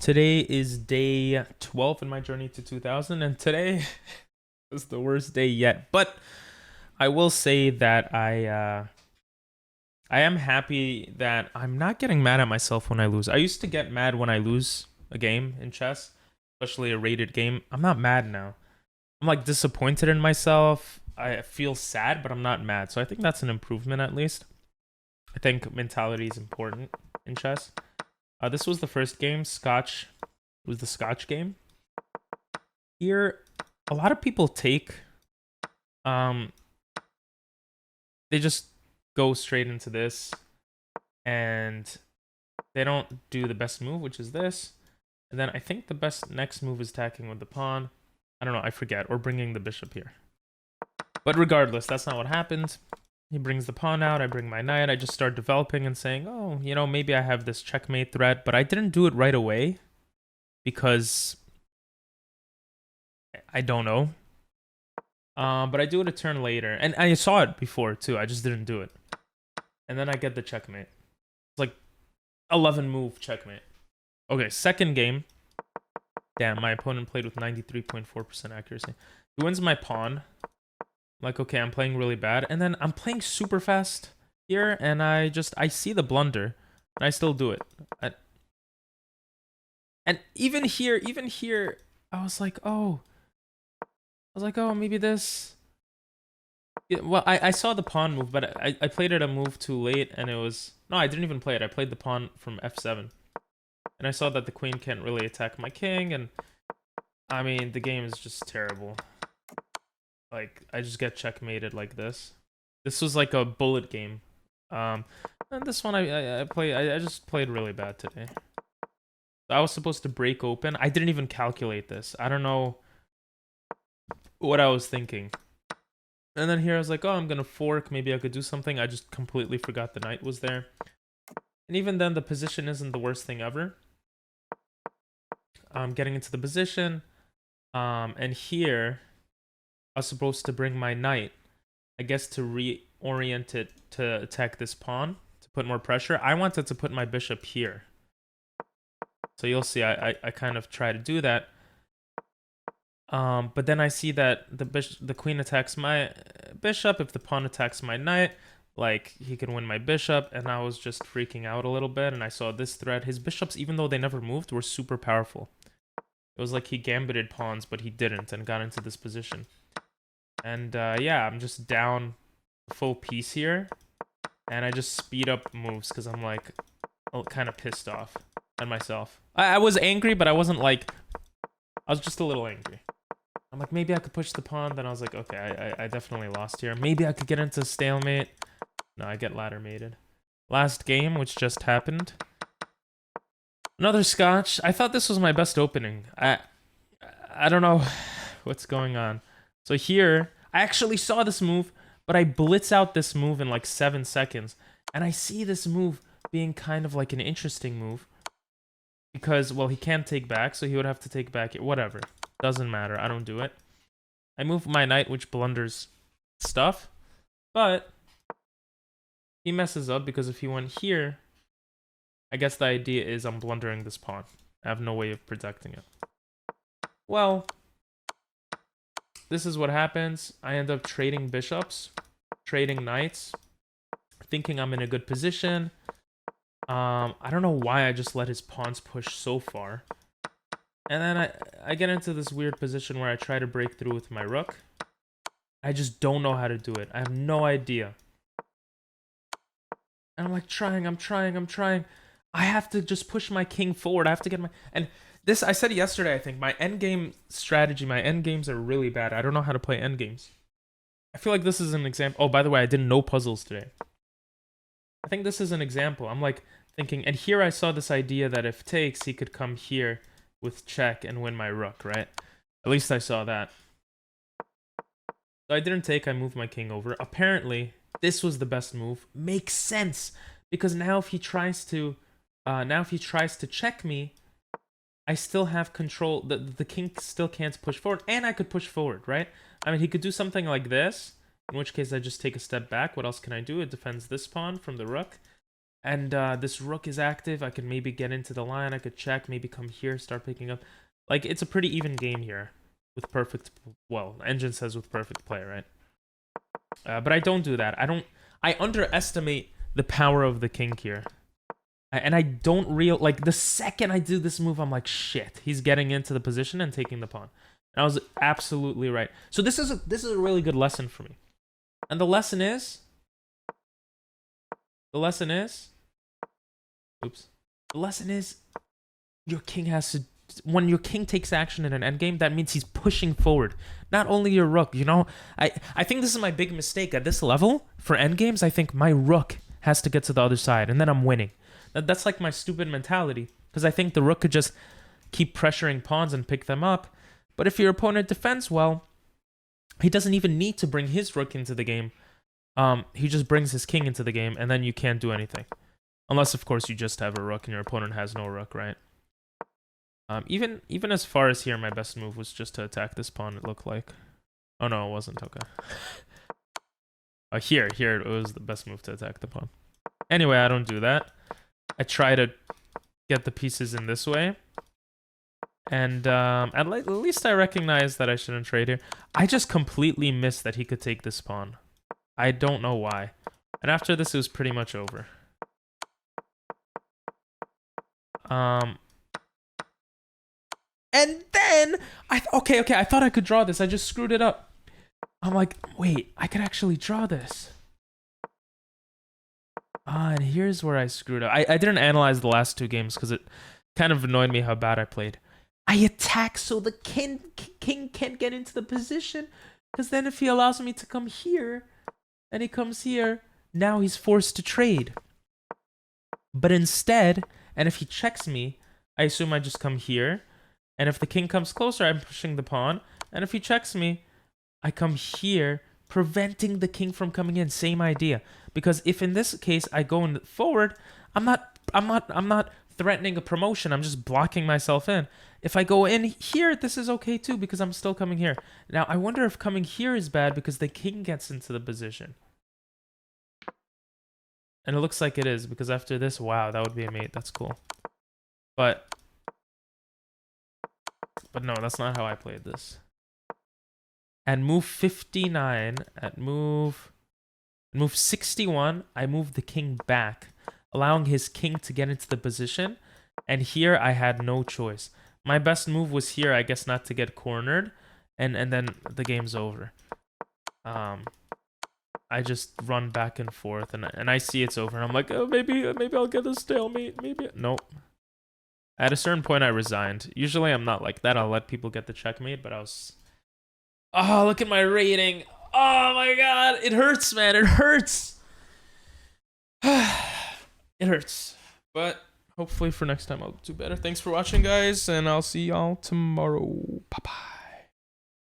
Today is day 12 in my journey to 2000, and today was the worst day yet. But I will say that I am happy that I'm not getting mad at myself when I lose. I used to get mad when I lose a game in chess, especially a rated game. I'm not mad now. I'm like disappointed in myself. I feel sad, but I'm not mad. So I think that's an improvement at least. I think mentality is important in chess. This was the first game. Scotch was the Scotch game. Here, a lot of people take, um, they just go straight into this, and they don't do the best move, which is this. And then I think the best next move is attacking with the pawn. I don't know, I forget, or bringing the bishop here. But regardless, that's not what happened. He brings the pawn out, I bring my knight, I just start developing and saying, oh, you know, maybe I have this checkmate threat, but I didn't do it right away because I don't know. But I do it a turn later, and I saw it before too, I just didn't do it. And then I get the checkmate. It's like 11 move checkmate. Okay, second game. Damn, my opponent played with 93.4% accuracy. He wins my pawn. Like, okay, I'm playing really bad. And then I'm playing super fast here, and I see the blunder, and I still do it. And even here, I was like, oh. Maybe this. Yeah, well, I saw the pawn move, but I played it a move too late, and it was... No, I didn't even play it. I played the pawn from f7. And I saw that the queen can't really attack my king, and... I mean, the game is just terrible. Like, I just get checkmated like this. This was like a bullet game. And this one I just played really bad today. I was supposed to break open. I didn't even calculate this. I don't know what I was thinking. And then here I was like, oh, I'm gonna fork. Maybe I could do something. I just completely forgot the knight was there. And even then, the position isn't the worst thing ever. I'm getting into the position. And here... I was supposed to bring my knight, I guess, to reorient it to attack this pawn, to put more pressure. I wanted to put my bishop here. So you'll see, I kind of try to do that. But then I see that the queen attacks my bishop. If the pawn attacks my knight, like, he can win my bishop. And I was just freaking out a little bit, and I saw this threat. His bishops, even though they never moved, were super powerful. It was like he gambited pawns, but he didn't, and got into this position. And yeah, I'm just down a full piece here. And I just speed up moves because I'm like kind of pissed off at myself. I was angry, but I wasn't like... I was just a little angry. I'm like, maybe I could push the pawn. Then I was like, okay, I definitely lost here. Maybe I could get into stalemate. No, I get ladder mated. Last game, which just happened. Another Scotch. I thought this was my best opening. I don't know what's going on. So here, I actually saw this move, but I blitz out this move in like 7 seconds. And I see this move being kind of like an interesting move. Because, well, he can't take back, so he would have to take back. Whatever. Doesn't matter. I don't do it. I move my knight, which blunders stuff. But he messes up because if he went here, I guess the idea is I'm blundering this pawn. I have no way of protecting it. Well... this is what happens. I end up trading bishops, trading knights, thinking I'm in a good position. I don't know why I just let his pawns push so far. And then I get into this weird position where I try to break through with my rook. I just don't know how to do it. I have no idea. And I'm like I'm trying. I have to just push my king forward. I have to get my... And this, I said yesterday, I think, my endgame strategy, my endgames are really bad. I don't know how to play endgames. I feel like this is an example. Oh, by the way, I did no puzzles today. I think this is an example. I'm like thinking, and here I saw this idea that if takes, he could come here with check and win my rook, right? At least I saw that. So I didn't take, I moved my king over. Apparently, this was the best move. Makes sense. Because now if he tries to check me, I still have control. The king still can't push forward, and I could push forward, right? I mean, he could do something like this, in which case I just take a step back. What else can I do? It defends this pawn from the rook. And this rook is active. I could maybe get into the line. I could check, maybe come here, start picking up. Like, it's a pretty even game here with perfect... Well, Engine says with perfect play, right? But I don't do that. I underestimate the power of the king here. And I don't like, the second I do this move, I'm like, shit. He's getting into the position and taking the pawn. And I was absolutely right. So this is a really good lesson for me. And the lesson is... Oops. The lesson is, your king has to... When your king takes action in an endgame, that means he's pushing forward. Not only your rook, you know? I think this is my big mistake at this level. For endgames, I think my rook has to get to the other side, and then I'm winning. That's like my stupid mentality. Because I think the rook could just keep pressuring pawns and pick them up. But if your opponent defends well, he doesn't even need to bring his rook into the game. He just brings his king into the game, and then you can't do anything. Unless, of course, you just have a rook and your opponent has no rook, right? Even as far as here, my best move was just to attack this pawn, it looked like. Oh, no, it wasn't. Okay. Here, it was the best move to attack the pawn. Anyway, I don't do that. I try to get the pieces in this way. And at least I recognize that I shouldn't trade here. I just completely missed that he could take this pawn. I don't know why. And after this, it was pretty much over. And then, okay, I thought I could draw this. I just screwed it up. I'm like, wait, I could actually draw this. And here's where I screwed up. I didn't analyze the last two games because it kind of annoyed me how bad I played. I attack so the king can't get into the position. Because then if he allows me to come here, and he comes here, now he's forced to trade. But instead, and if he checks me, I assume I just come here. And if the king comes closer, I'm pushing the pawn. And if he checks me, I come here, preventing the king from coming in. Same idea. Because if in this case I go forward, I'm not threatening a promotion. I'm just blocking myself in. If I go in here, this is okay too because I'm still coming here. Now, I wonder if coming here is bad because the king gets into the position. And it looks like it is because after this, wow, that would be a mate. That's cool. But no, that's not how I played this. At move 59, at move 61, I moved the king back, allowing his king to get into the position. And here I had no choice. My best move was here, I guess, not to get cornered. And then the game's over. I just run back and forth, and I see it's over. And I'm like, oh, maybe I'll get a stalemate. Maybe. Nope. At a certain point, I resigned. Usually, I'm not like that. I'll let people get the checkmate, but I was... Oh, look at my rating. Oh, my God. It hurts, man. It hurts. It hurts. But hopefully for next time, I'll do better. Thanks for watching, guys, and I'll see y'all tomorrow. Bye-bye.